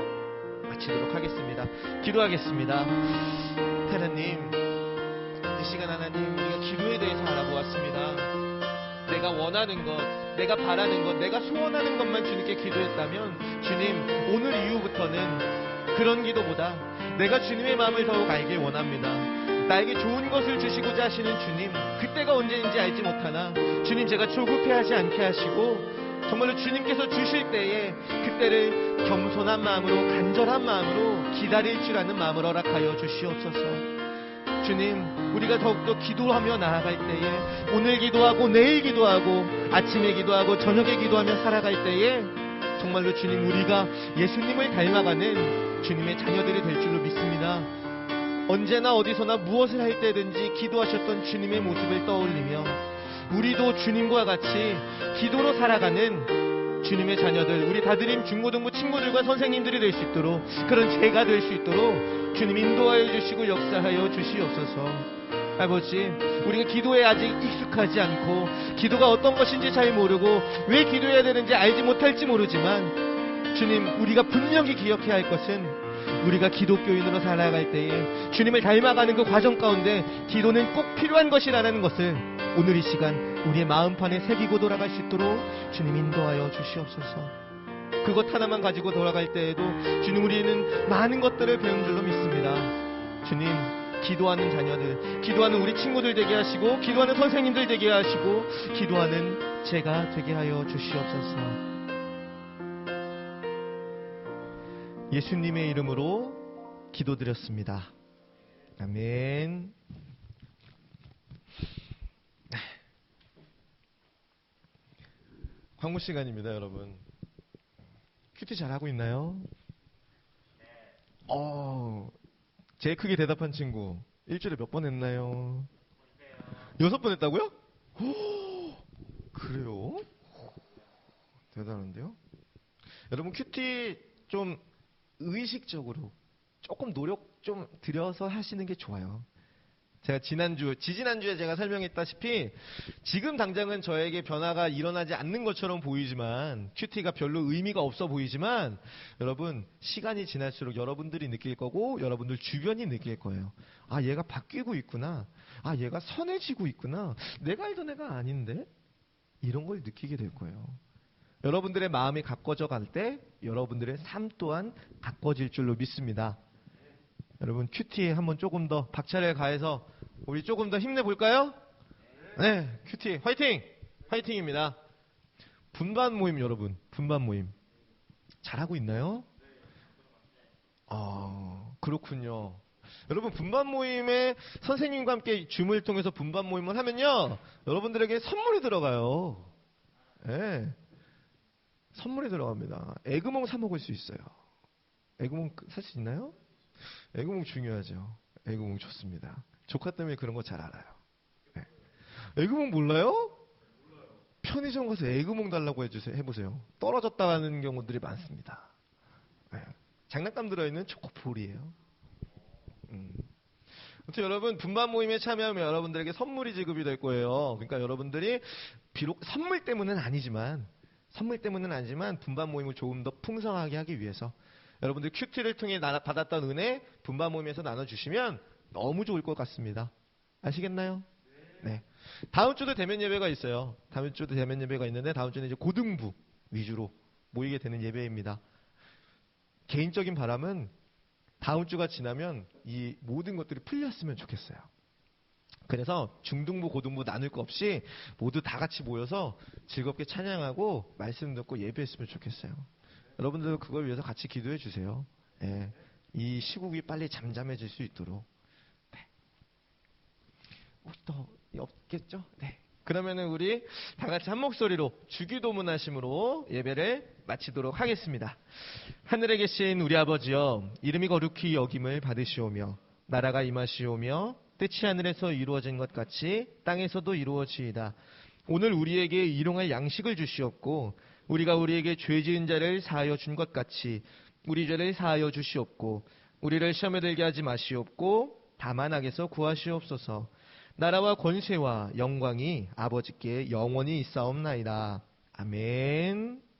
마치도록 하겠습니다. 기도하겠습니다. 하나님, 이 시간 하나님, 우리가 기도에 대해서 알아보았습니다. 내가 원하는 것, 내가 바라는 것, 내가 소원하는 것만 주님께 기도했다면 주님, 오늘 이후부터는 그런 기도보다 내가 주님의 마음을 더욱 알길 원합니다. 나에게 좋은 것을 주시고자 하시는 주님, 그때가 언제인지 알지 못하나 주님, 제가 조급해하지 않게 하시고 정말로 주님께서 주실 때에 그때를 겸손한 마음으로, 간절한 마음으로 기다릴 줄 아는 마음을 허락하여 주시옵소서. 주님, 우리가 더욱더 기도하며 나아갈 때에, 오늘 기도하고 내일 기도하고 아침에 기도하고 저녁에 기도하며 살아갈 때에 정말로 주님, 우리가 예수님을 닮아가는 주님의 자녀들이 될 줄로 믿습니다. 언제나 어디서나 무엇을 할 때든지 기도하셨던 주님의 모습을 떠올리며 우리도 주님과 같이 기도로 살아가는 주님의 자녀들, 우리 다드림 중고등부 친구들과 선생님들이 될 수 있도록, 그런 제가 될 수 있도록 주님 인도하여 주시고 역사하여 주시옵소서. 아버지, 우리가 기도에 아직 익숙하지 않고 기도가 어떤 것인지 잘 모르고 왜 기도해야 되는지 알지 못할지 모르지만 주님, 우리가 분명히 기억해야 할 것은 우리가 기독교인으로 살아갈 때에 주님을 닮아가는 그 과정 가운데 기도는 꼭 필요한 것이라는 것을 오늘 이 시간 우리의 마음판에 새기고 돌아갈 수 있도록 주님 인도하여 주시옵소서. 그것 하나만 가지고 돌아갈 때에도 주님, 우리는 많은 것들을 배운 줄로 믿습니다. 주님, 기도하는 자녀들, 기도하는 우리 친구들 되게 하시고 기도하는 선생님들 되게 하시고 기도하는 제가 되게 하여 주시옵소서. 예수님의 이름으로 기도드렸습니다. 아멘. 광고 시간입니다, 여러분. 큐티 잘하고 있나요? 제일 크게 대답한 친구 일주일에 몇 번 했나요? 6번 했다고요? 그래요? 대단한데요? 여러분, 큐티 좀 의식적으로 조금 노력 좀 들여서 하시는 게 좋아요. 제가 지지난주에 제가 설명했다시피 지금 당장은 저에게 변화가 일어나지 않는 것처럼 보이지만, 큐티가 별로 의미가 없어 보이지만, 여러분, 시간이 지날수록 여러분들이 느낄 거고 여러분들 주변이 느낄 거예요. 아, 얘가 바뀌고 있구나. 아, 얘가 선해지고 있구나. 내가 알던 애가 아닌데? 이런 걸 느끼게 될 거예요. 여러분들의 마음이 가꿔져 갈 때 여러분들의 삶 또한 가꿔질 줄로 믿습니다. 여러분, 큐티에 한번 조금 더 박차를 가해서 우리 조금 더 힘내볼까요? 네, 큐티 화이팅! 화이팅입니다. 분반 모임, 여러분, 분반 모임 잘하고 있나요? 그렇군요. 여러분, 분반 모임에 선생님과 함께 줌을 통해서 분반 모임을 하면요, 여러분들에게 선물이 들어가요. 네, 선물이 들어갑니다. 에그몽 사 먹을 수 있어요. 에그몽 살 수 있나요? 에그몽 중요하죠. 에그몽 좋습니다. 조카 때문에 그런 거 잘 알아요. 네. 에그몽 몰라요? 편의점 가서 에그몽 달라고 해보세요. 떨어졌다는 경우들이 많습니다. 네. 장난감 들어있는 초코볼이에요. 아무튼 여러분 분반 모임에 참여하면 여러분들에게 선물이 지급이 될 거예요. 그러니까 여러분들이 비록 선물 때문은 아니지만 분반 모임을 조금 더 풍성하게 하기 위해서 여러분들 큐티를 통해 받았던 은혜 분반 모임에서 나눠주시면 너무 좋을 것 같습니다. 아시겠나요? 네. 다음 주도 대면 예배가 있어요. 다음 주도 대면 예배가 있는데 다음 주는 이제 고등부 위주로 모이게 되는 예배입니다. 개인적인 바람은 다음 주가 지나면 이 모든 것들이 풀렸으면 좋겠어요. 그래서 중등부, 고등부 나눌 거 없이 모두 다 같이 모여서 즐겁게 찬양하고 말씀 듣고 예배했으면 좋겠어요. 여러분들도 그걸 위해서 같이 기도해 주세요. 예, 이 시국이 빨리 잠잠해질 수 있도록. 네. 또 없겠죠? 네. 그러면은 우리 다 같이 한 목소리로 주기도문하심으로 예배를 마치도록 하겠습니다. 하늘에 계신 우리 아버지여, 이름이 거룩히 여김을 받으시오며 나라가 임하시오며 뜻이 하늘에서 이루어진 것 같이 땅에서도 이루어지이다. 오늘 우리에게 일용할 양식을 주시옵고 우리가 우리에게 죄 지은 자를 사하여 준 것 같이 우리 죄를 사하여 주시옵고 우리를 시험에 들게 하지 마시옵고 다만 악에서 구하시옵소서. 나라와 권세와 영광이 아버지께 영원히 있사옵나이다. 아멘.